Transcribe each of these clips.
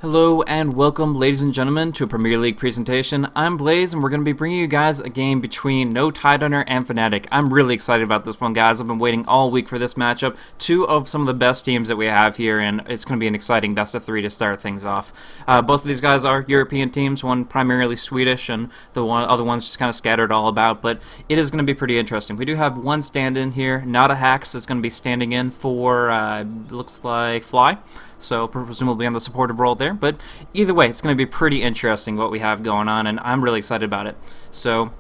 Hello and welcome, ladies and gentlemen, to a Premier League presentation. I'm Blaze, and we're going to be bringing you guys a game between No Tidehunter and Fnatic. I'm really excited about this one, guys. I've been waiting all week for this matchup. Two of some of the best teams that we have here, and it's going to be an exciting best of three to start things off. Both of these guys are European teams, one primarily Swedish, and the other one's just kind of scattered all about, but it is going to be pretty interesting. We do have one stand-in here. NTH is going to be standing in for, looks like, Fly. So presumably on the supportive role there, but either way, it's going to be pretty interesting what we have going on, and I'm really excited about it. So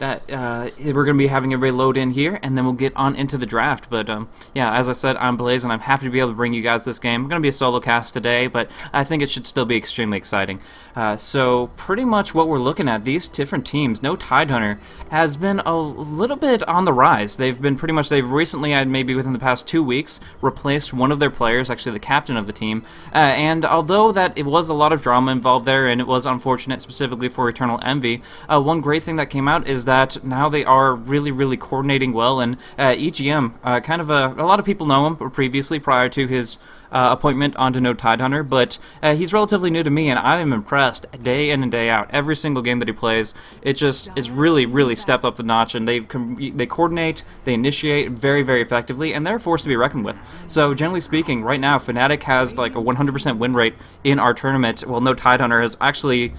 that we're going to be having everybody load in here, and then we'll get on into the draft. But yeah, as I said, I'm Blaze, and I'm happy to be able to bring you guys this game. It's going to be a solo cast today, but I think it should still be extremely exciting. So pretty much what we're looking at, these different teams, No Tidehunter has been a little bit on the rise. They've recently, maybe within the past 2 weeks, replaced one of their players, actually the captain of the team, and although that it was a lot of drama involved there, and it was unfortunate specifically for Eternal Envy, one great thing that came out is that now they are really coordinating well, and EGM, a lot of people know him previously prior to his appointment onto No Tidehunter, but he's relatively new to me, and I am impressed day in and day out. Every single game that he plays, it just is really stepped up the notch, and they coordinate, they initiate very effectively, and they're a force to be reckoned with. So generally speaking, right now Fnatic has like a 100% win rate in our tournament. Well, No Tidehunter has actually,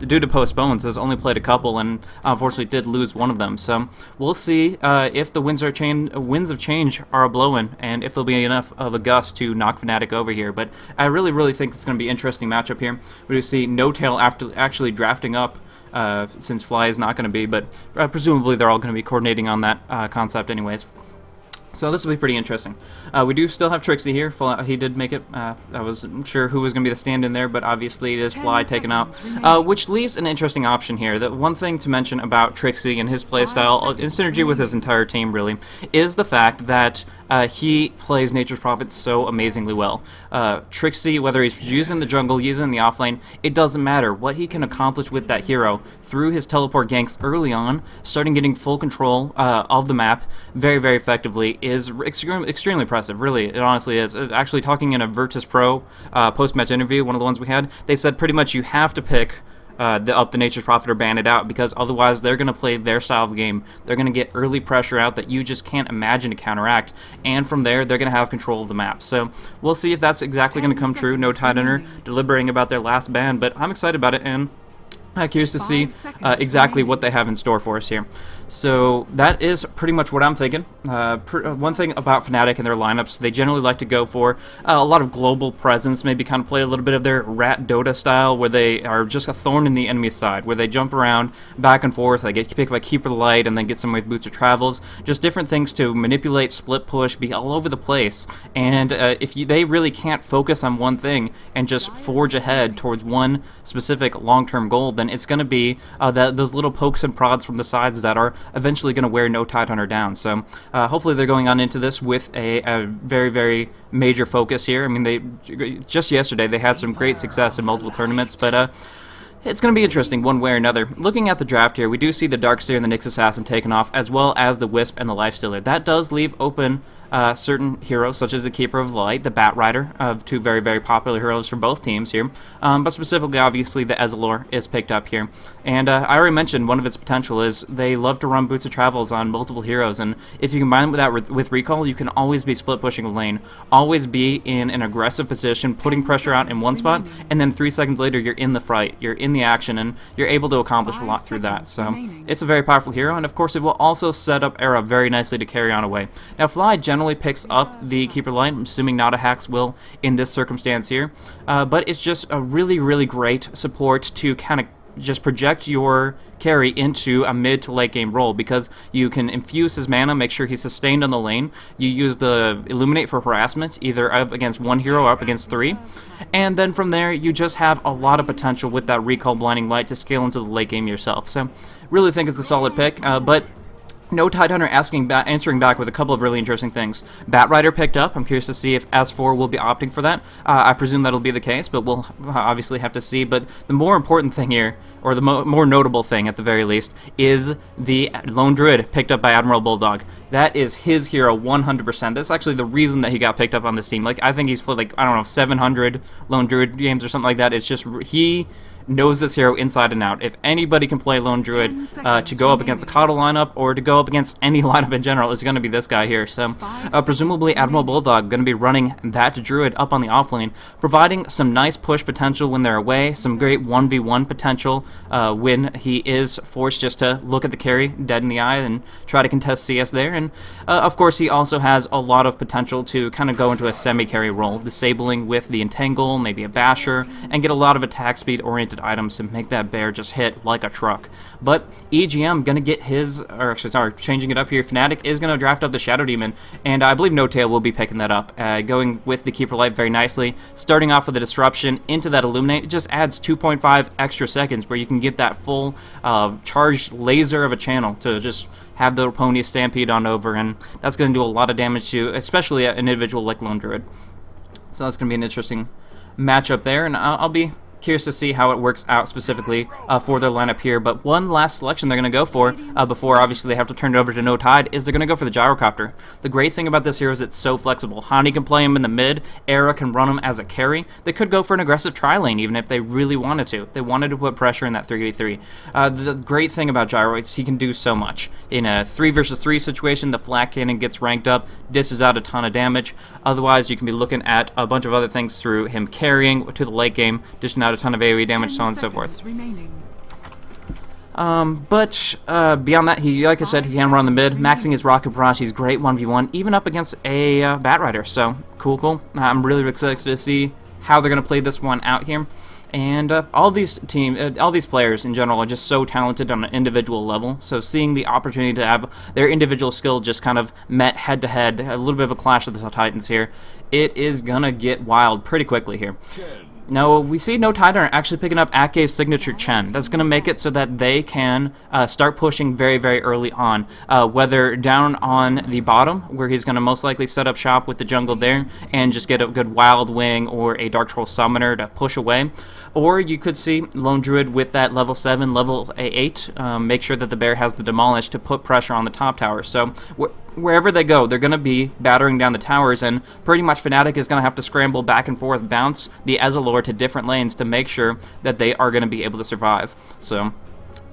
due to postpones, has only played a couple, and unfortunately did lose one of them. So we'll see if the winds of change are a blowing, and if there'll be enough of a gust to knock Fnatic over here. But I really think it's going to be an interesting matchup here. We do see No Tail after actually drafting up, since Fly is not going to be, but presumably they're all going to be coordinating on that concept anyways. So this will be pretty interesting. We do still have Trixie here. He did make it. I wasn't sure who was going to be the stand-in there, but obviously it is Fly taken out, which leaves an interesting option here. The one thing to mention about Trixie and his playstyle, in synergy with his entire team really, is the fact that he plays Nature's Prophet so amazingly well. Trixie, whether he's using the jungle, using the offlane, it doesn't matter. What he can accomplish with that hero through his teleport ganks early on, starting getting full control of the map very effectively, is extremely impressive. Really, it honestly is. Actually, talking in a Virtus Pro post-match interview, one of the ones we had, they said pretty much you have to pick up the Nature's Prophet or ban it out, because otherwise they're going to play their style of game. They're going to get early pressure out that you just can't imagine to counteract, and from there they're going to have control of the map. So we'll see if that's exactly going to come true. No Tidehunter deliberating about their last ban, but I'm excited about it, and curious to see exactly what they have in store for us here. So that is pretty much what I'm thinking. One thing about Fnatic and their lineups, they generally like to go for a lot of global presence, maybe kind of play a little bit of their Rat Dota style, where they are just a thorn in the enemy's side, where they jump around back and forth, they get picked by Keeper Light, and then get some with Boots of Travels, just different things to manipulate, split push, be all over the place. And they really can't focus on one thing and just forge ahead towards one specific long-term goal, then it's going to be those little pokes and prods from the sides that are eventually going to wear No Tidehunter down. So hopefully they're going on into this with a very major focus here. I mean, just yesterday they had some great success in multiple tournaments, but it's going to be interesting one way or another. Looking at the draft here, we do see the Darkseer and the Nyx Assassin taken off, as well as the Wisp and the Lifestealer. That does leave open certain heroes, such as the Keeper of Light, the Bat Rider, two very popular heroes for both teams here. But specifically, obviously, the Ezreal is picked up here. And I already mentioned one of its potential is they love to run Boots of Travels on multiple heroes, and if you combine that with Recall, you can always be split pushing a lane, always be in an aggressive position, putting pressure out in one spot, and then 3 seconds later you're in the fight, you're in the action, and you're able to accomplish a lot through that. So it's a very powerful hero, and of course it will also set up Era very nicely to carry on away. Now Fly generally picks up the Keeper Light, I'm assuming not a Hacks will in this circumstance here, but it's just a really great support to kind of just project your carry into a mid to late game role, because you can infuse his mana, make sure he's sustained on the lane. You use the Illuminate for harassment, either up against one hero or up against 3, and then from there you just have a lot of potential with that Recall Blinding Light to scale into the late game yourself. So really think it's a solid pick, but No Tidehunter answering back with a couple of really interesting things. Batrider picked up. I'm curious to see if S4 will be opting for that. I presume that'll be the case, but we'll obviously have to see. But the more important thing here, or the more notable thing at the very least, is the Lone Druid picked up by Admiral Bulldog. That is his hero 100%. That's actually the reason that he got picked up on this team. Like, I think he's played, like, I don't know, 700 Lone Druid games or something like that. It's just, he knows this hero inside and out. If anybody can play Lone Druid to go up against the Coddle lineup or to go up against any lineup in general, it's going to be this guy here. So presumably Admiral Bulldog going to be running that Druid up on the offlane, providing some nice push potential when they're away, some great 1v1 potential when he is forced just to look at the carry dead in the eye and try to contest CS there. And of course he also has a lot of potential to kind of go into a semi-carry role, disabling with the Entangle, maybe a Basher, and get a lot of attack speed oriented items to make that bear just hit like a truck. But EGM gonna get his, or actually sorry, changing it up here, Fnatic is gonna draft up the Shadow Demon, and I believe No Tail will be picking that up, going with the Keeper Light very nicely, starting off with the Disruption into that Illuminate. It just adds 2.5 extra seconds where you can get that full charged laser of a channel to just have the opponent stampede on over, and that's going to do a lot of damage to especially an individual like Lone Druid. So that's going to be an interesting matchup there, and I'll be curious to see how it works out specifically for their lineup here. But one last selection they're going to go for before obviously they have to turn it over to No Tide is they're going to go for the Gyrocopter. The great thing about this hero is it's so flexible. Hani can play him in the mid, Era can run him as a carry. They could go for an aggressive tri-lane even if they really wanted to. If they wanted to put pressure in that 3v3. The great thing about Gyro is he can do so much. In a 3 versus 3 situation, the Flak Cannon gets ranked up, dishes out a ton of damage. Otherwise, you can be looking at a bunch of other things through him carrying to the late game, dishing out a ton of AoE damage, so on and so forth. But beyond that, he, like I said, he can run the mid, maxing his Rocket Barrage. He's great 1v1, even up against a Batrider. So cool. I'm really excited to see how they're gonna play this one out here. And all these players in general are just so talented on an individual level. So seeing the opportunity to have their individual skill just kind of met head to head, a little bit of a clash of the Titans here, it is gonna get wild pretty quickly here. Now, we see No Tidehunter actually picking up Ake's signature Chen. That's going to make it so that they can start pushing very, very early on, whether down on the bottom, where he's going to most likely set up shop with the jungle there and just get a good Wild Wing or a Dark Troll Summoner to push away. Or you could see Lone Druid with that level 7, level 8, make sure that the bear has the Demolish to put pressure on the top tower. So wherever they go, they're going to be battering down the towers, and pretty much Fnatic is going to have to scramble back and forth, bounce the Ezreal to different lanes to make sure that they are going to be able to survive. So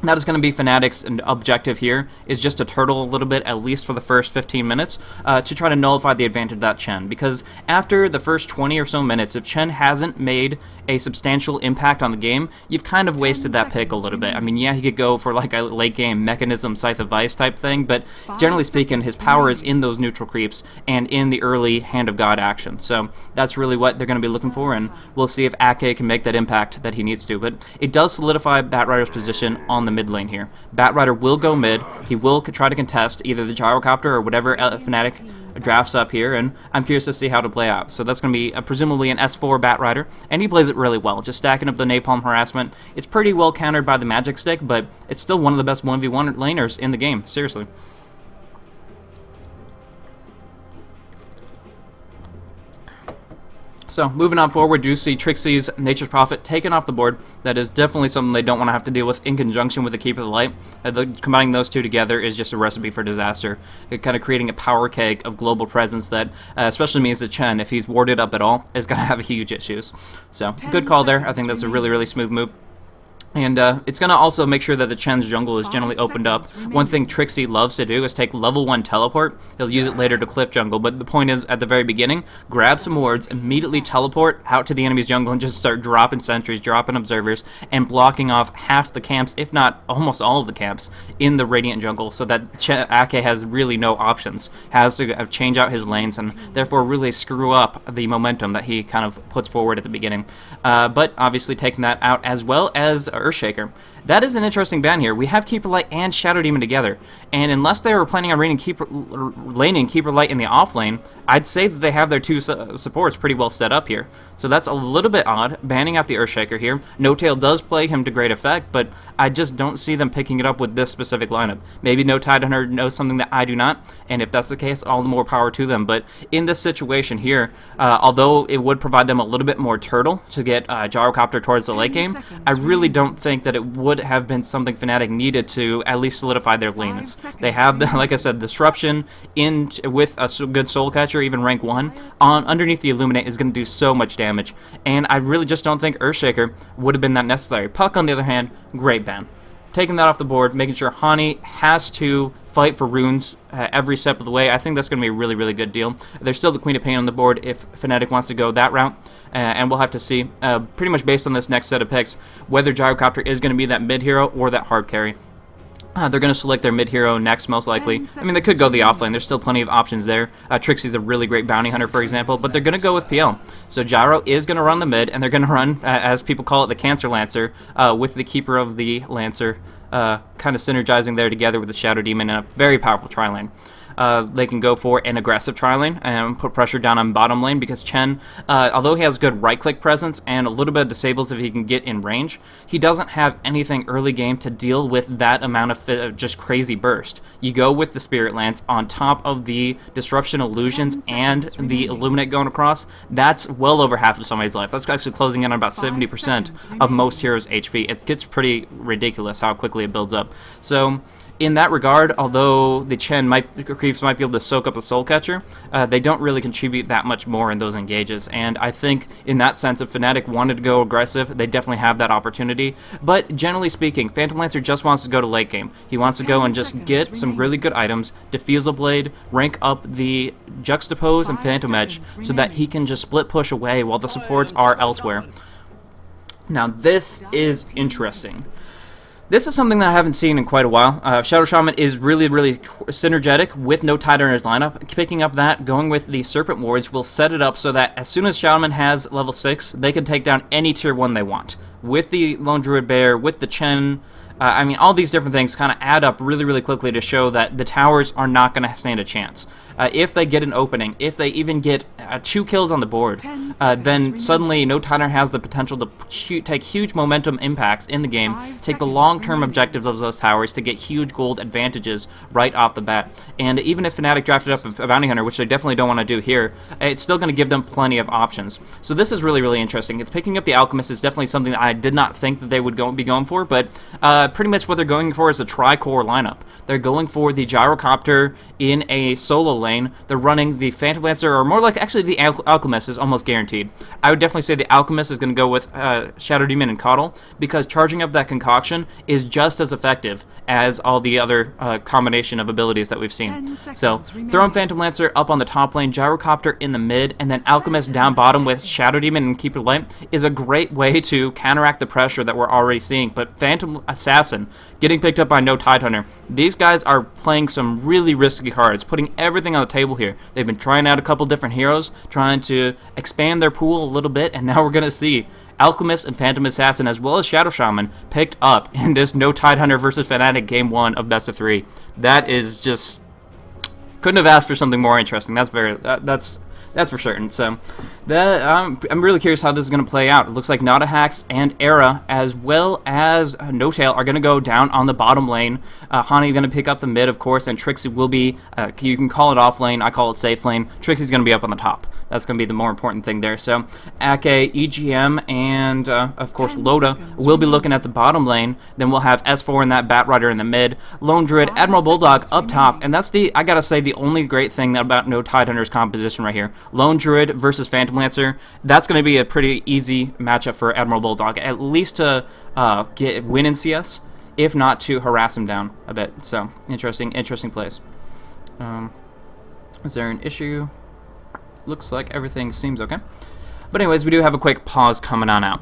that is going to be Fnatic's objective here, is just to turtle a little bit, at least for the first 15 minutes, to try to nullify the advantage of that Chen. Because after the first 20 or so minutes, if Chen hasn't made a substantial impact on the game, you've kind of wasted that pick a little bit. I mean, yeah, he could go for like a late game Mechanism, Scythe of Vice type thing, but generally speaking, his power is in those neutral creeps and in the early Hand of God action. So that's really what they're going to be looking for, and we'll see if Ake can make that impact that he needs to. But it does solidify Batrider's position on the mid lane here. Batrider will go mid. He will try to contest either the Gyrocopter or whatever Fnatic drafts up here, and I'm curious to see how to play out. So that's going to be presumably an S4 Batrider, and he plays it really well, just stacking up the Napalm harassment. It's pretty well countered by the Magic Stick, but it's still one of the best 1v1 laners in the game, seriously. So, moving on forward, we do see Trixie's Nature's Prophet taken off the board. That is definitely something they don't want to have to deal with in conjunction with the Keeper of the Light. Combining those two together is just a recipe for disaster. Kind of creating a power cake of global presence that especially means that Chen, if he's warded up at all, is going to have huge issues. So, good call there. I think that's a really, really smooth move. And it's going to also make sure that the Chen's jungle is generally opened up. One thing Trixie loves to do is take level 1 teleport. He'll use it later to cliff jungle, but the point is, at the very beginning, grab some wards, immediately teleport out to the enemy's jungle, and just start dropping sentries, dropping observers, and blocking off half the camps, if not almost all of the camps, in the Radiant jungle, so that Ake has really no options. Has to change out his lanes, and therefore really screw up the momentum that he kind of puts forward at the beginning. But obviously taking that out as well as Earthshaker. That is an interesting ban here. We have Keeper Light and Shadow Demon together, and unless they were planning on laning Keeper Light in the off lane, I'd say that they have their two supports pretty well set up here. So that's a little bit odd, banning out the Earthshaker here. No-Tail does play him to great effect, but I just don't see them picking it up with this specific lineup. Maybe No Tidehunter knows something that I do not, and if that's the case, all the more power to them. But in this situation here, although it would provide them a little bit more turtle to get Gyrocopter towards the late game, I really don't think that it would have been something Fnatic needed to at least solidify their lanes. They have, like I said, Disruption with a good Soul Catcher, even rank 1, underneath the Illuminate is going to do so much damage, and I really just don't think Earthshaker would have been that necessary. Puck, on the other hand, great ban. Taking that off the board, making sure Hani has to fight for runes every step of the way. I think that's going to be a really, really good deal. There's still the Queen of Pain on the board if Fnatic wants to go that route, and we'll have to see, pretty much based on this next set of picks, whether Gyrocopter is going to be that mid hero or that hard carry. They're going to select their mid-hero next, most likely. I mean, they could go the offlane. There's still plenty of options there. Trixie's a really great bounty hunter, for example, but they're going to go with PL. So Gyro is going to run the mid, and they're going to run, as people call it, the Cancer Lancer, with the Keeper of the Lancer, kind of synergizing there together with the Shadow Demon in a very powerful tri-lane. They can go for an aggressive tri-lane and put pressure down on bottom lane because Chen, although he has good right-click presence and a little bit of disables if he can get in range, he doesn't have anything early game to deal with that amount of just crazy burst. You go with the Spirit Lance on top of the Disruption Illusions and the Illuminate going across. That's well over half of somebody's life. That's actually closing in on about 70% of most heroes' HP. It gets pretty ridiculous how quickly it builds up. So in that regard, although the Chen creeps might be able to soak up the Soul Catcher, they don't really contribute that much more in those engages. And I think in that sense, if Fnatic wanted to go aggressive, they definitely have that opportunity. But generally speaking, Phantom Lancer just wants to go to late game. He wants to go and just get some really good items, defuse a blade, rank up the Juxtapose and Phantom Edge, so that he can just split push away while the supports are elsewhere. Now this is interesting. This is something that I haven't seen in quite a while. Shadow Shaman is really, really synergetic with no Tidehunter's lineup. Picking up that, going with the Serpent Wards will set it up so that as soon as Shaman has level 6, they can take down any tier 1 they want. With the Lone Druid Bear, with the Chen, I mean, all these different things kind of add up really, really quickly to show that the towers are not going to stand a chance. If they get an opening, if they even get 2 kills on the board, then suddenly No Tidehunter has the potential to take huge momentum impacts in the game, take the long-term objectives of those towers to get huge gold advantages right off the bat. And even if Fnatic drafted up a bounty hunter, which they definitely don't want to do here, it's still going to give them plenty of options. So this is really, really interesting. It's picking up the Alchemist is definitely something that I did not think that they would be going for, but pretty much what they're going for is a tri-core lineup. They're going for the Gyrocopter in a solo lane. They're running the Phantom Lancer, or more like actually the Alchemist is almost guaranteed. I would definitely say the Alchemist is going to go with Shadow Demon and Coddle, because charging up that concoction is just as effective as all the other combination of abilities that we've seen. So throwing Phantom Lancer up on the top lane, Gyrocopter in the mid, and then Alchemist down bottom with Shadow Demon and Keeper Light is a great way to counteract the pressure that we're already seeing. But Phantom Assassin getting picked up by No Tidehunter, these guys are playing some really risky cards, putting everything on the table here. They've been trying out a couple different heroes, trying to expand their pool a little bit, and now we're going to see Alchemist and Phantom Assassin, as well as Shadow Shaman, picked up in this No Tidehunter versus Fnatic Game 1 of Best of 3. That is just... couldn't have asked for something more interesting. That's for certain. So I'm really curious how this is going to play out. It looks like Nadahax and Era, as well as No-Tail, are going to go down on the bottom lane. Hani going to pick up the mid, of course, and Trixie will be, you can call it off lane, I call it safe lane. Trixie's going to be up on the top. That's going to be the more important thing there. So Ake, EGM, and of course Loda will be looking at the bottom lane. Then we'll have S4 and that Bat Rider in the mid. Lone Druid, Admiral Bulldog up top, and that's I gotta say, the only great thing about No Tidehunter's composition right here. Lone Druid versus Phantom Lancer, that's going to be a pretty easy matchup for Admiral Bulldog, at least to win in CS, if not to harass him down a bit. So interesting plays. Is there an issue? Looks like everything seems okay. But anyways, we do have a quick pause coming on out.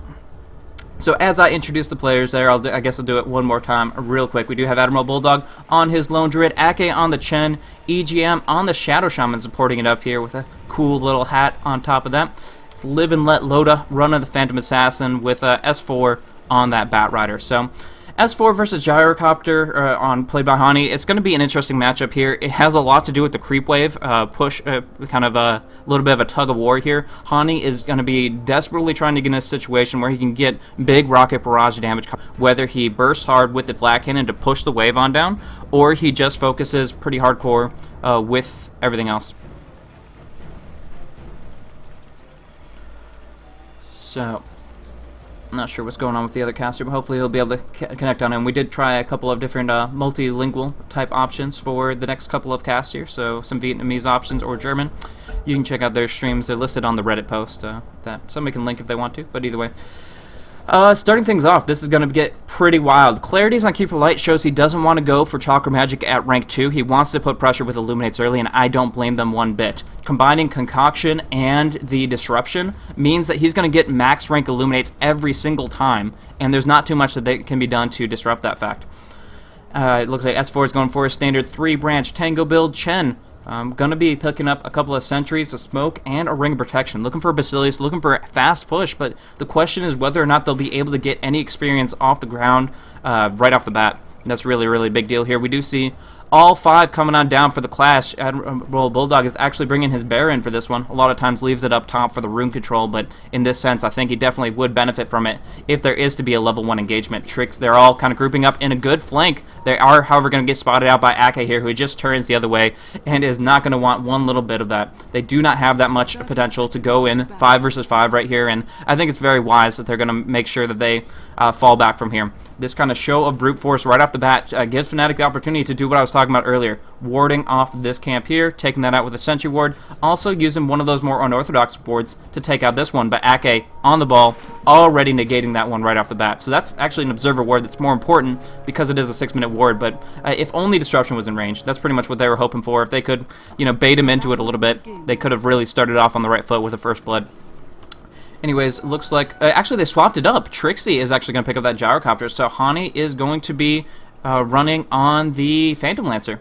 So as I introduce the players there, I guess I'll do it one more time real quick. We do have Admiral Bulldog on his Lone Druid, Ake on the Chen, EGM on the Shadow Shaman supporting it up here with a cool little hat on top of that. It's Live and Let Loda run on the Phantom Assassin with S4 on that Bat Rider. So S4 versus Gyrocopter on played by Hani. It's going to be an interesting matchup here. It has a lot to do with the creep wave push, kind of a little bit of a tug of war here. Hani is going to be desperately trying to get in a situation where he can get big rocket barrage damage, whether he bursts hard with the flat cannon to push the wave on down, or he just focuses pretty hardcore with everything else. So I'm not sure what's going on with the other caster, but hopefully he'll be able to connect on him. We did try a couple of different multilingual type options for the next couple of casts here, so some Vietnamese options or German. You can check out their streams. They're listed on the Reddit post that somebody can link if they want to, but either way. Starting things off, this is going to get pretty wild. Clarities on Keeper Light shows he doesn't want to go for Chakra Magic at rank 2. He wants to put pressure with Illuminates early, and I don't blame them one bit. Combining Concoction and the Disruption means that he's going to get max rank Illuminates every single time, and there's not too much that can be done to disrupt that fact. It looks like S4 is going for a standard 3-branch Tango build. Chen going to be picking up a couple of Sentries, a Smoke, and a Ring of Protection. Looking for Basilius, looking for a fast push, but the question is whether or not they'll be able to get any experience off the ground right off the bat. That's really, really big deal here. We do see all 5 coming on down for the clash. Admiral Bulldog is actually bringing his bear in for this one. A lot of times leaves it up top for the rune control, but in this sense, I think he definitely would benefit from it if there is to be a level 1 engagement. They're all kind of grouping up in a good flank. They are, however, going to get spotted out by Ake here, who just turns the other way and is not going to want one little bit of that. They do not have that much potential to go in 5 versus 5 right here, and I think it's very wise that they're going to make sure that they fall back from here. This kind of show of brute force right off the bat gives Fnatic the opportunity to do what I was talking about earlier, warding off this camp here, taking that out with a Sentry Ward, also using one of those more unorthodox boards to take out this one, but Ake on the ball, already negating that one right off the bat. So that's actually an Observer Ward that's more important because it is a 6-minute ward, but if only Disruption was in range, that's pretty much what they were hoping for. If they could, bait him into it a little bit, they could have really started off on the right foot with a first blood. Anyways, looks like actually they swapped it up. Trixie is actually going to pick up that Gyrocopter, so Hani is going to be running on the Phantom Lancer.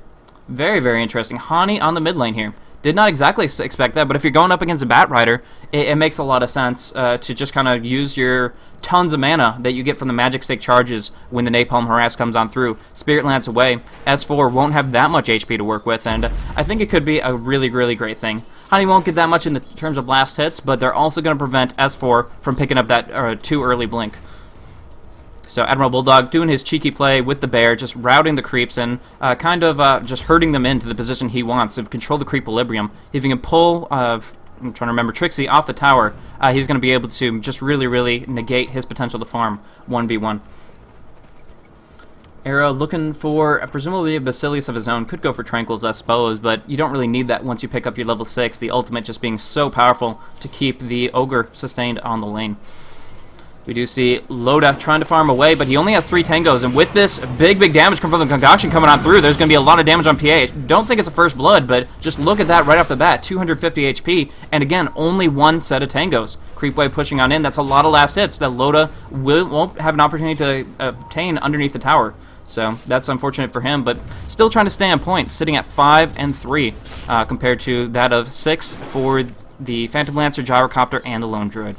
Very, very interesting. Hani on the mid lane here. Did not exactly expect that, but if you're going up against a Bat Rider, it makes a lot of sense to just kind of use your tons of mana that you get from the Magic Stick charges when the Napalm Harass comes on through. Spirit Lance away. S4 won't have that much HP to work with, and I think it could be a really, really great thing. Hani won't get that much in the terms of last hits, but they're also going to prevent S4 from picking up that too early blink. So Admiral Bulldog doing his cheeky play with the bear, just routing the creeps and kind of just herding them into the position he wants to control the creep equilibrium. If he can pull, I'm trying to remember, Trixie off the tower, he's going to be able to just really, really negate his potential to farm 1v1. Era looking for presumably a Basilius of his own. Could go for Tranquils, I suppose, but you don't really need that once you pick up your level 6. The ultimate just being so powerful to keep the Ogre sustained on the lane. We do see Loda trying to farm away, but he only has 3 Tangos, and with this big, big damage from the Concoction coming on through, there's going to be a lot of damage on PA. Don't think it's a first blood, but just look at that right off the bat, 250 HP, and again, only 1 set of Tangos. Creepwave pushing on in, that's a lot of last hits that Loda won't have an opportunity to obtain underneath the tower. So that's unfortunate for him, but still trying to stay on point, sitting at 5 and 3 compared to that of 6 for the Phantom Lancer, Gyrocopter, and the Lone Druid.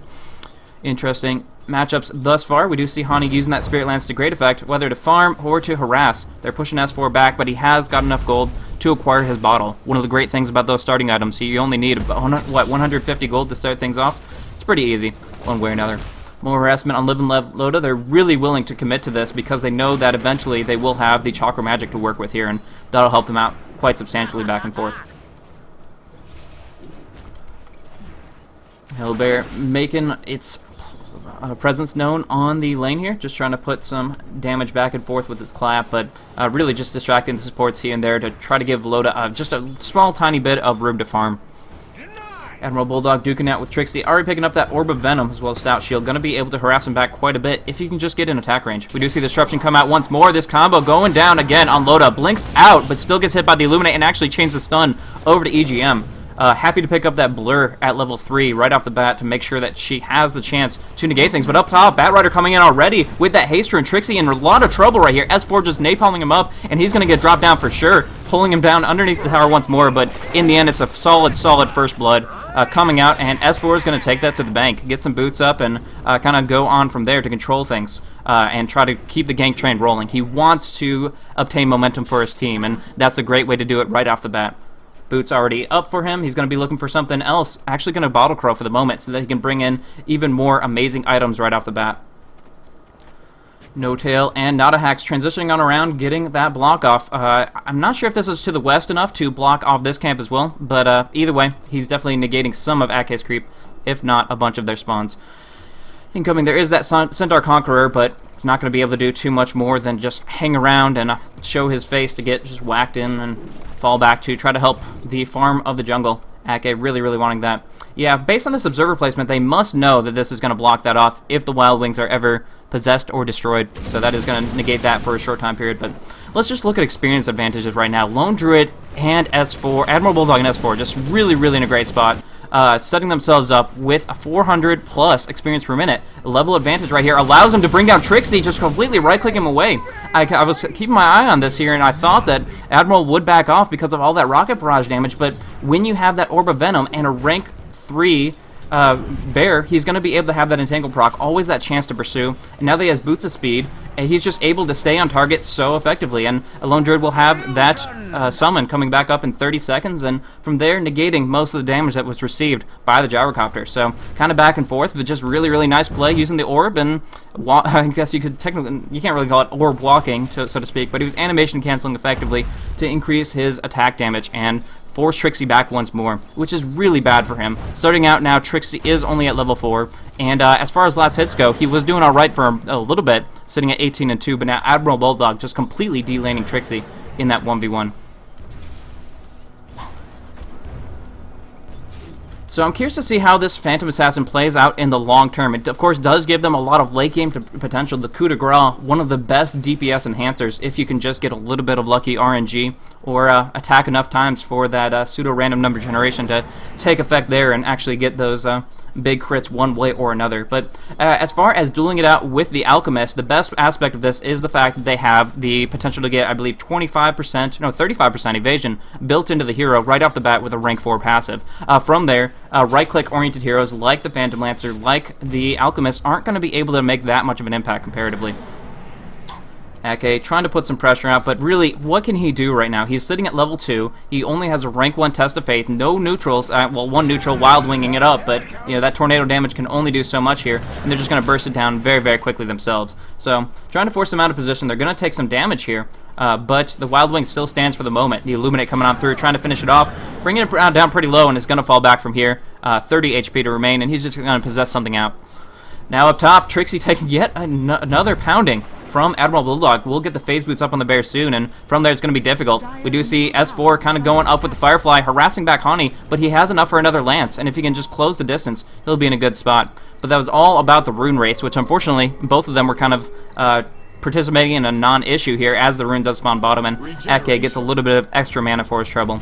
Interesting matchups thus far. We do see Hani using that Spirit Lance to great effect, whether to farm or to harass. They're pushing S4 back, but he has got enough gold to acquire his bottle. One of the great things about those starting items, you only need about 150 gold to start things off. It's pretty easy, one way or another. More harassment on Live and Loda. They're really willing to commit to this because they know that eventually they will have the Chakra Magic to work with here, and that'll help them out quite substantially back and forth. Hellbear making its presence known on the lane here, just trying to put some damage back and forth with its clap, but really just distracting the supports here and there to try to give Loda just a small tiny bit of room to farm. Admiral Bulldog duking out with Trixie, already picking up that Orb of Venom as well as Stout Shield, going to be able to harass him back quite a bit if he can just get in attack range. We do see the Disruption come out once more. This combo going down again on Loda, blinks out but still gets hit by the Illuminate and actually chains the stun over to EGM. Happy to pick up that blur at level 3 right off the bat to make sure that she has the chance to negate things. But up top, Batrider coming in already with that haster, and Trixie in a lot of trouble right here. S4 just napalming him up, and he's going to get dropped down for sure, pulling him down underneath the tower once more. But in the end, it's a solid first blood coming out, and S4 is going to take that to the bank, get some boots up, and kind of go on from there to control things. And try to keep the gank train rolling. He wants to obtain momentum for his team, and that's a great way to do it right off the bat. Boots already up for him. He's going to be looking for something else. Actually going to Bottle Crow for the moment so that he can bring in even more amazing items right off the bat. No Tail and Nadahax transitioning on around, getting that block off. I'm not sure if this is to the west enough to block off this camp as well, but either way, he's definitely negating some of Ake's creep, if not a bunch of their spawns. Incoming, there is that Centaur Conqueror, but he's not going to be able to do too much more than just hang around and show his face to get just whacked in and fall back to try to help the farm of the jungle. Ake really wanting that. Yeah, based on this observer placement, they must know that this is going to block that off if the Wild Wings are ever possessed or destroyed. So that is going to negate that for a short time period. But let's just look at experience advantages right now. Lone Druid and S4, Admiral Bulldog and S4, just really in a great spot. Setting themselves up with a 400 plus experience per minute. A level advantage right here allows them to bring down Trixie, just completely right-click him away. I was keeping my eye on this here, and I thought that Admiral would back off because of all that rocket barrage damage, but when you have that Orb of Venom and a rank 3 bear, he's going to be able to have that entangle proc, always that chance to pursue, and now that he has Boots of Speed, and he's just able to stay on target so effectively, and a Lone Druid will have that summon coming back up in 30 seconds, and from there negating most of the damage that was received by the gyrocopter. So kind of back and forth, but just really nice play using the orb, and I guess you could technically, you can't really call it orb walking, so to speak, but he was animation canceling effectively to increase his attack damage and force Trixie back once more, which is really bad for him. Starting out now, Trixie is only at level 4, and as far as last hits go, he was doing alright for a little bit, sitting at 18 and 2, but now Admiral Bulldog just completely de-laning Trixie in that 1v1. So I'm curious to see how this Phantom Assassin plays out in the long term. It, of course, does give them a lot of late game potential. The coup de grace, one of the best DPS enhancers, if you can just get a little bit of lucky RNG or attack enough times for that pseudo-random number generation to take effect there and actually get those big crits one way or another. But as far as dueling it out with the Alchemist, the best aspect of this is the fact that they have the potential to get, I believe, 35% evasion built into the hero right off the bat with a rank 4 passive. From there, right-click oriented heroes like the Phantom Lancer, like the Alchemist, aren't going to be able to make that much of an impact comparatively. Ake trying to put some pressure out, but really, what can he do right now? He's sitting at level 2. He only has a rank 1 Test of Faith, no neutrals. Well, one neutral, Wild Winging it up, but you know that tornado damage can only do so much here, and they're just going to burst it down very quickly themselves. So, trying to force them out of position. They're going to take some damage here, but the Wild Wing still stands for the moment. The Illuminate coming on through, trying to finish it off, bringing it down pretty low, and it's going to fall back from here. 30 HP to remain, and he's just going to possess something out. Now up top, Trixie taking yet another pounding from Admiral Bulldog. We'll get the phase boots up on the bear soon, and from there it's going to be difficult. We do see S4 kind of going up with the Firefly, harassing back Honey, but he has enough for another Lance, and if he can just close the distance, he'll be in a good spot. But that was all about the rune race, which unfortunately, both of them were kind of participating in a non-issue here, as the rune does spawn bottom, and Ake gets a little bit of extra mana for his trouble.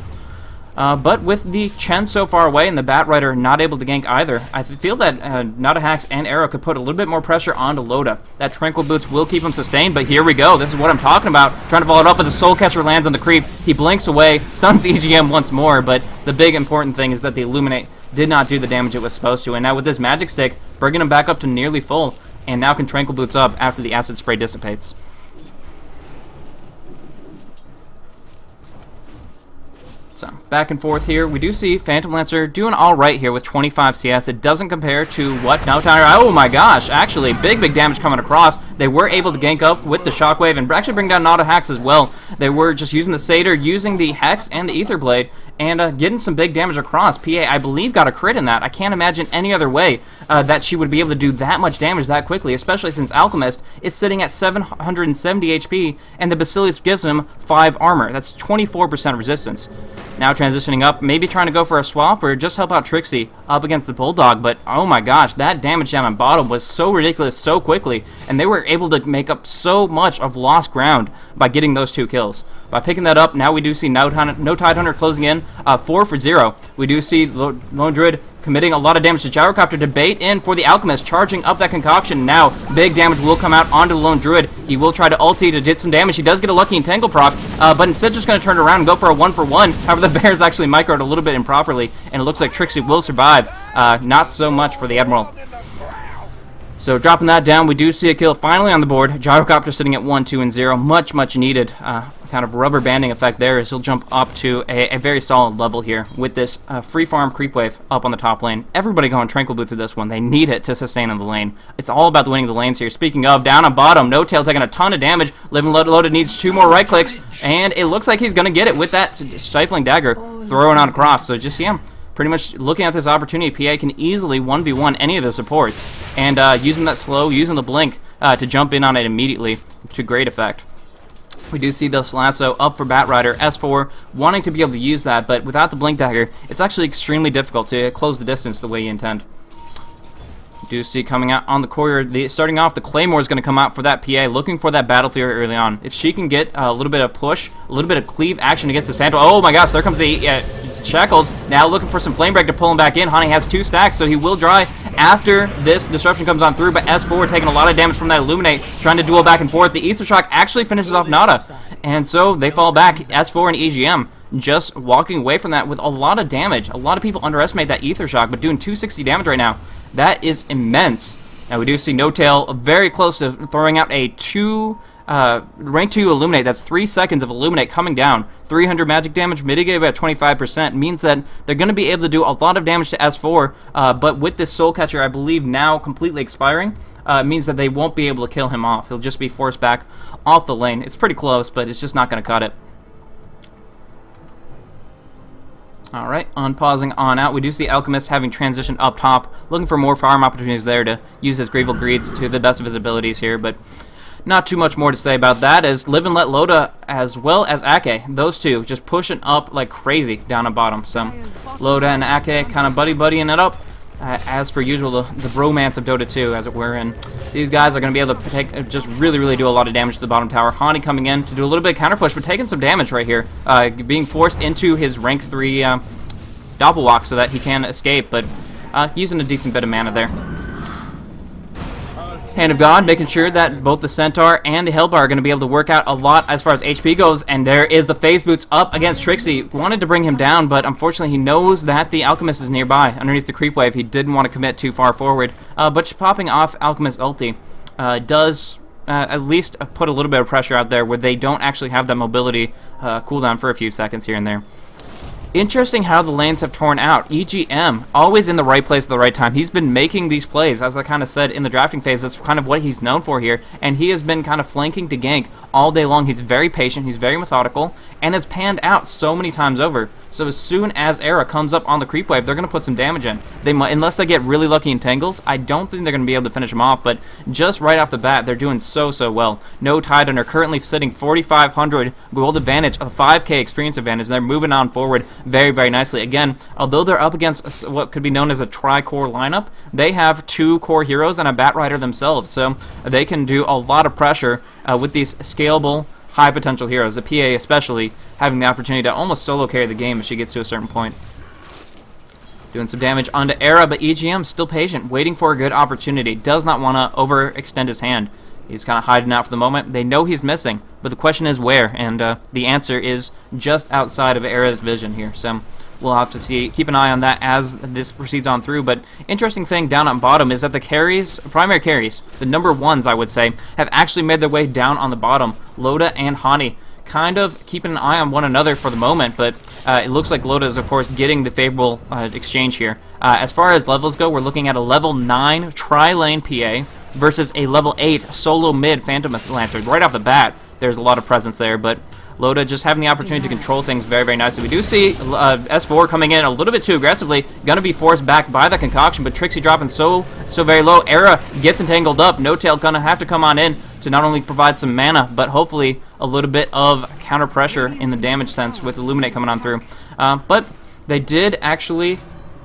But with the Chen so far away and the Batrider not able to gank either, I feel that Nadahax and Arrow could put a little bit more pressure onto Loda. That Tranquil Boots will keep him sustained, but here we go. This is what I'm talking about. Trying to follow it up, but the Soul Catcher lands on the creep. He blinks away, stuns EGM once more, but the big important thing is that the Illuminate did not do the damage it was supposed to. And now with this Magic Stick, bringing him back up to nearly full, and now can Tranquil Boots up after the Acid Spray dissipates. So, back and forth here. We do see Phantom Lancer doing alright here with 25 CS. It doesn't compare to what now oh my gosh, actually, big damage coming across. They were able to gank up with the Shockwave and actually bring down Nadahax as well. They were just using the Satyr, using the Hex and the Ether Blade, and getting some big damage across. PA, I believe, got a crit in that. I can't imagine any other way that she would be able to do that much damage that quickly, especially since Alchemist is sitting at 770 HP, and the Basilisk gives him 5 armor. That's 24% resistance. Now transitioning up, maybe trying to go for a swap or just help out Trixie up against the Bulldog. But oh my gosh, that damage down on bottom was so ridiculous so quickly. And they were able to make up so much of lost ground by getting those 2 kills. By picking that up, now we do see No Tidehunter closing in 4 for 0. We do see Lone Druid committing a lot of damage to Gyrocopter to bait in for the Alchemist, charging up that concoction. Now, big damage will come out onto the Lone Druid. He will try to ulti to get some damage. He does get a lucky Entangle proc, but instead just going to turn around and go for a 1-for-1. However, the Bears actually microed a little bit improperly, and it looks like Trixie will survive. Not so much for the Admiral. So dropping that down, we do see a kill finally on the board. Gyrocopter sitting at 1, 2, and 0. Much needed. Kind of rubber banding effect there as he'll jump up to a very solid level here with this free farm creep wave up on the top lane. Everybody going Tranquil Boots at this one. They need it to sustain in the lane. It's all about the winning the lanes here. Speaking of, down on bottom, No Tail taking a ton of damage. Live and Loaded needs 2 more right clicks, and it looks like he's going to get it with that Stifling Dagger throwing on across. So just see him. Pretty much looking at this opportunity, PA can easily 1v1 any of the supports, and using that slow, using the blink to jump in on it immediately to great effect. We do see this lasso up for Batrider, S4 wanting to be able to use that, but without the blink dagger, it's actually extremely difficult to close the distance the way you intend. We do see coming out on the courier, starting off, the Claymore is going to come out for that PA, looking for that Battle Fury early on. If she can get a little bit of push, a little bit of cleave action against this Phantom. Oh my gosh, there comes the Shackles, now looking for some Flame Break to pull him back in. Honey has 2 stacks, so he will dry after this disruption comes on through, but S4 taking a lot of damage from that Illuminate, trying to duel back and forth. The Ether Shock actually finishes off Nada, and so they fall back. S4 and EGM just walking away from that with a lot of damage. A lot of people underestimate that Ether Shock, but doing 260 damage right now, that is immense. Now we do see No Tail very close to throwing out a rank 2 Illuminate. That's 3 seconds of Illuminate coming down. 300 magic damage, mitigated by 25%, means that they're going to be able to do a lot of damage to S4, but with this Soul Catcher, I believe, now completely expiring, means that they won't be able to kill him off. He'll just be forced back off the lane. It's pretty close, but it's just not going to cut it. Alright, unpausing on out. We do see Alchemist having transitioned up top, looking for more farm opportunities there to use his Grievous Greeds to the best of his abilities here, but not too much more to say about that, as Live and Let Loda as well as Ake, those two just pushing up like crazy down at bottom. So Loda and Ake kind of buddying it up, as per usual, the bromance of Dota 2, as it were, and these guys are going to be able to just really do a lot of damage to the bottom tower. Hani coming in to do a little bit of counter push, but taking some damage right here, being forced into his rank 3 Doppelwalk so that he can escape, but using a decent bit of mana there. Hand of God, making sure that both the Centaur and the Hellbar are going to be able to work out a lot as far as HP goes, and there is the Phase Boots up against Trixie. Wanted to bring him down, but unfortunately he knows that the Alchemist is nearby, underneath the creep wave. He didn't want to commit too far forward, but just popping off Alchemist ulti does at least put a little bit of pressure out there where they don't actually have that mobility cooldown for a few seconds here and there. Interesting how the lanes have torn out. EGM, always in the right place at the right time. He's been making these plays, as I kind of said in the drafting phase. That's kind of what he's known for here, and he has been kind of flanking to gank all day long. He's very patient, he's very methodical, and it's panned out so many times over. So as soon as Era comes up on the creep wave, they're going to put some damage in. They might, unless they get really lucky in tangles, I don't think they're going to be able to finish him off, but just right off the bat, they're doing so well. No Tidehunter currently sitting 4,500 gold advantage, a 5k experience advantage, and they're moving on forward very nicely. Again, although they're up against what could be known as a tri-core lineup, they have 2 core heroes and a Batrider themselves, so they can do a lot of pressure with these scalable, high potential heroes. The PA especially having the opportunity to almost solo carry the game if she gets to a certain point. Doing some damage onto Era, but EGM still patient, waiting for a good opportunity. Does not want to overextend his hand. He's kind of hiding out for the moment. They know he's missing, but the question is where, and the answer is just outside of Era's vision here. So we'll have to see, keep an eye on that as this proceeds on through. But interesting thing down on bottom is that the carries, primary carries, the number 1s I would say, have actually made their way down on the bottom. Loda and Hani kind of keeping an eye on one another for the moment, but it looks like Loda is, of course, getting the favorable exchange here. As far as levels go, we're looking at a level 9 tri-lane PA versus a level 8 solo mid Phantom Lancer. Right off the bat, there's a lot of presence there, but Loda just having the opportunity to control things very nicely. We do see S4 coming in a little bit too aggressively, gonna be forced back by the concoction, but Trixie dropping so very low. Era gets entangled up. No Tail gonna have to come on in to not only provide some mana, but hopefully a little bit of counter pressure in the damage sense with Illuminate coming on through. But they did actually...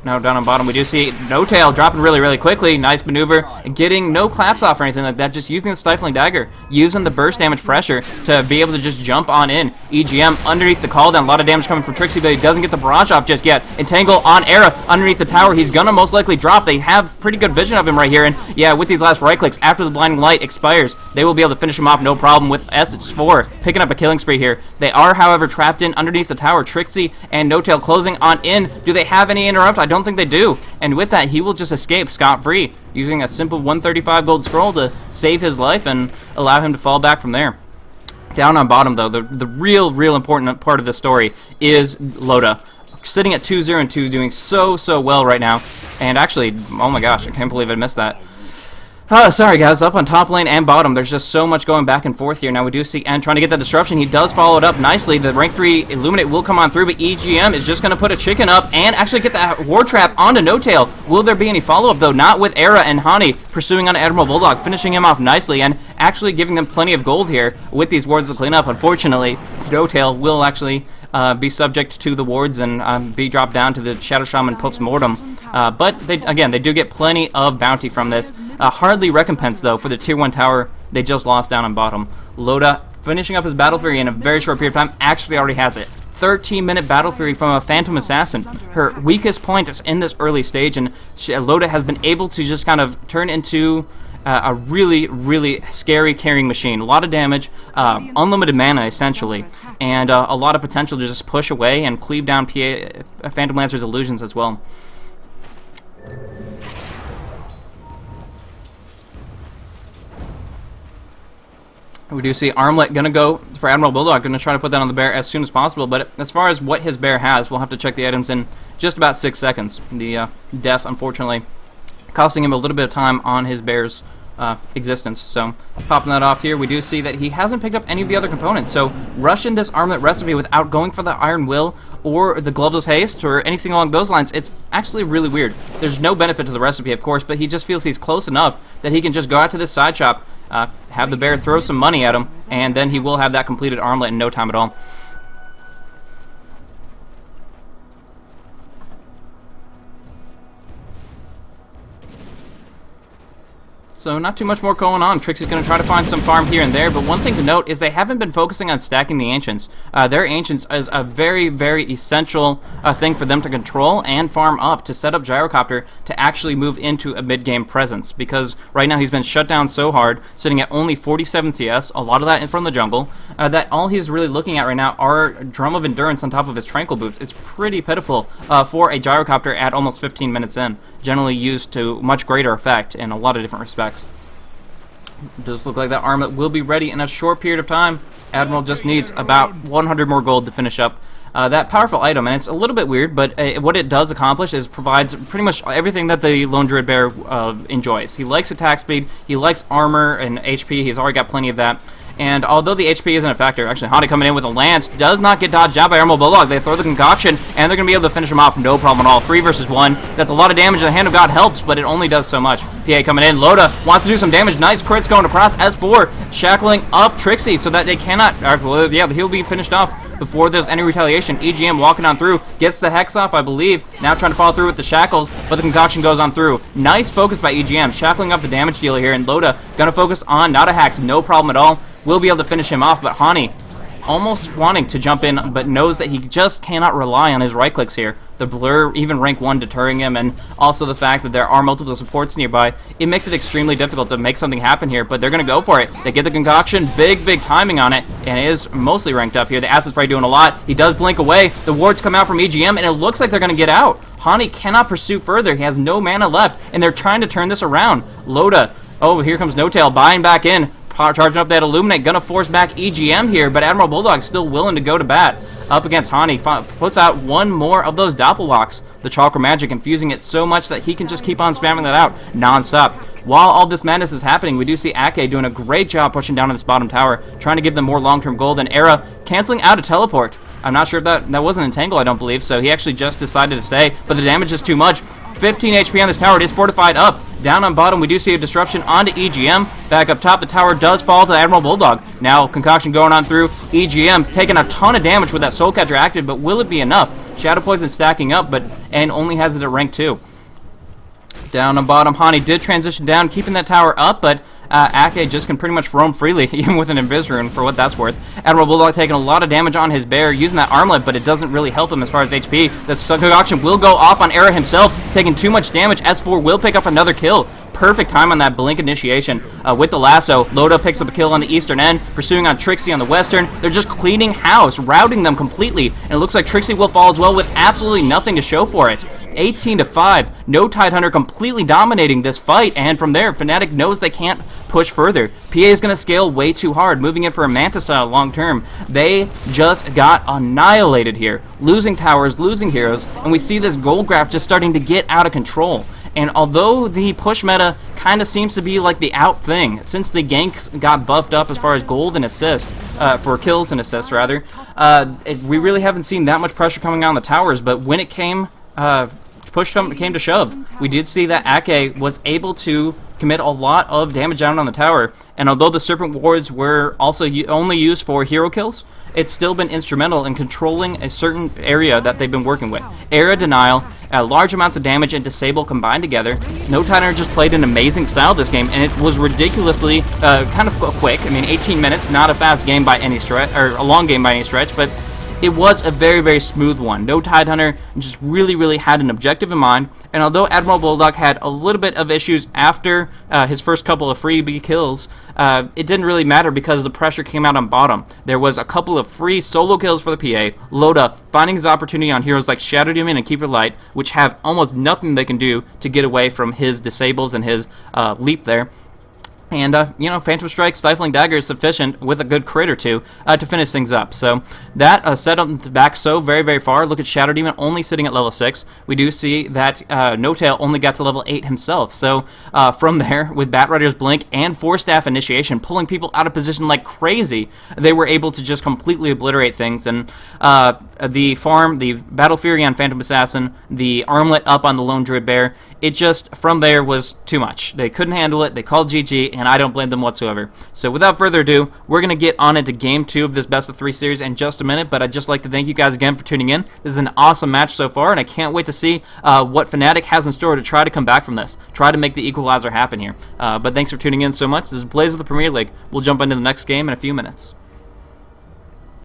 Now down on bottom, we do see No Tail dropping really, really quickly. Nice maneuver. And getting no claps off or anything like that. Just using the Stifling Dagger. Using the burst damage pressure to be able to just jump on in. EGM underneath the call down. A lot of damage coming from Trixie, but he doesn't get the barrage off just yet. Entangle on Era underneath the tower. He's gonna most likely drop. They have pretty good vision of him right here. And yeah, with these last right clicks, after the blinding light expires, they will be able to finish him off no problem with S4 picking up a killing spree here. They are, however, trapped in underneath the tower. Trixie and No Tail closing on in. Do they have any interrupt? I don't think they do. And with that, he will just escape scot-free, using a simple 135 gold scroll to save his life and allow him to fall back from there. Down on bottom, though, the real important part of the story is Loda. Sitting at 2-0-2, doing so well right now. And actually, oh my gosh, I can't believe I missed that. Sorry guys, up on top lane and bottom, there's just so much going back and forth here. Now we do see N trying to get that disruption. He does follow it up nicely. The rank 3 Illuminate will come on through, but EGM is just going to put a chicken up and actually get that ward trap onto No Tail. Will there be any follow-up though? Not with Era and Hani pursuing on Admiral Bulldog, finishing him off nicely and actually giving them plenty of gold here with these wards to clean up. Unfortunately, No Tail will actually be subject to the wards and be dropped down to the Shadow Shaman post-mortem. But they do get plenty of bounty from this. Hardly recompense, though, for the Tier 1 tower they just lost down on bottom. Loda, finishing up his Battle Fury in a very short period of time, actually already has it. 13-minute Battle Fury from a Phantom Assassin. Her weakest point is in this early stage, and Loda has been able to just kind of turn into a really scary carrying machine. A lot of damage, unlimited mana essentially, and a lot of potential to just push away and cleave down Phantom Lancer's illusions as well. We do see Armlet gonna go for Admiral Bulldog, gonna try to put that on the bear as soon as possible, but as far as what his bear has, we'll have to check the items in just about 6 seconds. The death, unfortunately, costing him a little bit of time on his bear's existence. So popping that off here, we do see that he hasn't picked up any of the other components. So rushing this Armlet recipe without going for the Iron Will or the Gloves of Haste or anything along those lines, it's actually really weird. There's no benefit to the recipe, of course, but he just feels he's close enough that he can just go out to this side shop, have the bear throw some money at him, and then he will have that completed Armlet in no time at all. So not too much more going on. Trixie's going to try to find some farm here and there, but one thing to note is they haven't been focusing on stacking the Ancients. Their Ancients is a very essential thing for them to control and farm up to set up Gyrocopter to actually move into a mid-game presence, because right now he's been shut down so hard, sitting at only 47 CS, a lot of that from the jungle, that all he's really looking at right now are Drum of Endurance on top of his Tranquil Boots. It's pretty pitiful for a Gyrocopter at almost 15 minutes in, generally used to much greater effect in a lot of different respects. It does look like that Armlet will be ready in a short period of time. Admiral just needs about 100 more gold to finish up that powerful item, and it's a little bit weird, but what it does accomplish is provides pretty much everything that the Lone Druid Bear enjoys. He likes attack speed, he likes armor and HP, he's already got plenty of that. And although the HP isn't a factor, actually Hani coming in with a lance does not get dodged out by Admiral Bulldog. They throw the concoction, and they're going to be able to finish him off, no problem at all. 3 versus 1. That's a lot of damage. The Hand of God helps, but it only does so much. PA coming in. Loda wants to do some damage. Nice crits going across. S4 shackling up Trixie so that they cannot... yeah, he'll be finished off before there's any retaliation. EGM walking on through. Gets the Hex off, I believe. Now trying to follow through with the shackles, but the concoction goes on through. Nice focus by EGM. Shackling up the damage dealer here, and Loda going to focus on not a Hex. No problem at all. Will be able to finish him off, but Hani almost wanting to jump in, but knows that he just cannot rely on his right clicks here. The blur, even rank 1 deterring him, and also the fact that there are multiple supports nearby, it makes it extremely difficult to make something happen here, but they're going to go for it. They get the concoction, big timing on it, and it is mostly ranked up here. The Acid's probably doing a lot. He does blink away. The wards come out from EGM, and it looks like they're going to get out. Hani cannot pursue further. He has no mana left, and they're trying to turn this around. Loda, oh, here comes No Tail, buying back in. Charging up that Illuminate, gonna force back EGM here, but Admiral Bulldog still willing to go to bat up against Hani. Puts out one more of those Doppelwalks, the Chakra Magic, infusing it so much that he can just keep on spamming that out non-stop. While all this madness is happening, we do see Ake doing a great job pushing down on this bottom tower, trying to give them more long-term gold, and Era canceling out a teleport. I'm not sure if that wasn't Entangle, I don't believe, so he actually just decided to stay, but the damage is too much. 15 HP on this tower. It is fortified up. Down on bottom, we do see a disruption onto EGM. Back up top, the tower does fall to Admiral Bulldog. Now, concoction going on through. EGM taking a ton of damage with that Soul Catcher active, but will it be enough Shadow Poison stacking up, and only has it at rank 2. Down on bottom, Hani did transition down, keeping that tower up, but Ake just can pretty much roam freely, even with an Invis Rune, for what that's worth. Admiral Bulldog taking a lot of damage on his bear, using that armlet, but it doesn't really help him as far as HP. The concoction will go off on Era himself, taking too much damage. S4 will pick up another kill. Perfect time on that blink initiation with the lasso. Loda picks up a kill on the eastern end, pursuing on Trixie on the western. They're just cleaning house, routing them completely, and it looks like Trixie will fall as well with absolutely nothing to show for it. 18-5, no Tidehunter completely dominating this fight, and from there, Fnatic knows they can't push further. PA is going to scale way too hard, moving in for a Manta style long term. They just got annihilated here, losing towers, losing heroes, and we see this gold graph just starting to get out of control. And although the push meta kind of seems to be like the out thing, since the ganks got buffed up as far as gold and assist, for kills and assists rather, we really haven't seen that much pressure coming on the towers, but when it came came to shove, we did see that Ake was able to commit a lot of damage down on the tower, and although the Serpent Wards were also only used for hero kills, it's still been instrumental in controlling a certain area that they've been working with. Era Denial, large amounts of damage, and Disable combined together. No Tidehunter just played an amazing style this game, and it was ridiculously kind of quick. I mean, 18 minutes, not a fast game by any stretch, or a long game by any stretch, but it was a very, very smooth one. No Tidehunter just really had an objective in mind, and although Admiral Bulldog had a little bit of issues after his first couple of freebie kills, it didn't really matter because the pressure came out on bottom. There was a couple of free solo kills for the PA, Loda finding his opportunity on heroes like Shadow Demon and Keeper Light, which have almost nothing they can do to get away from his disables and his leap there. And, you know, Phantom Strike, Stifling Dagger is sufficient with a good crit or two to finish things up. So that set up back so very far. Look at Shadow Demon only sitting at level 6. We do see that No Tail only got to level 8 himself. So from there, with Batrider's Blink and Force Staff Initiation, pulling people out of position like crazy, they were able to just completely obliterate things. And the farm, the Battle Fury on Phantom Assassin, the Armlet up on the Lone Druid Bear, it just, from there, was too much. They couldn't handle it. They called GG, and I don't blame them whatsoever. So without further ado, we're going to get on into Game 2 of this Best of 3 series in just a minute, but I'd just like to thank you guys again for tuning in. This is an awesome match so far, and I can't wait to see what Fnatic has in store to try to come back from this, try to make the equalizer happen here. But thanks for tuning in so much. This is Blaze of the Premier League. We'll jump into the next game in a few minutes.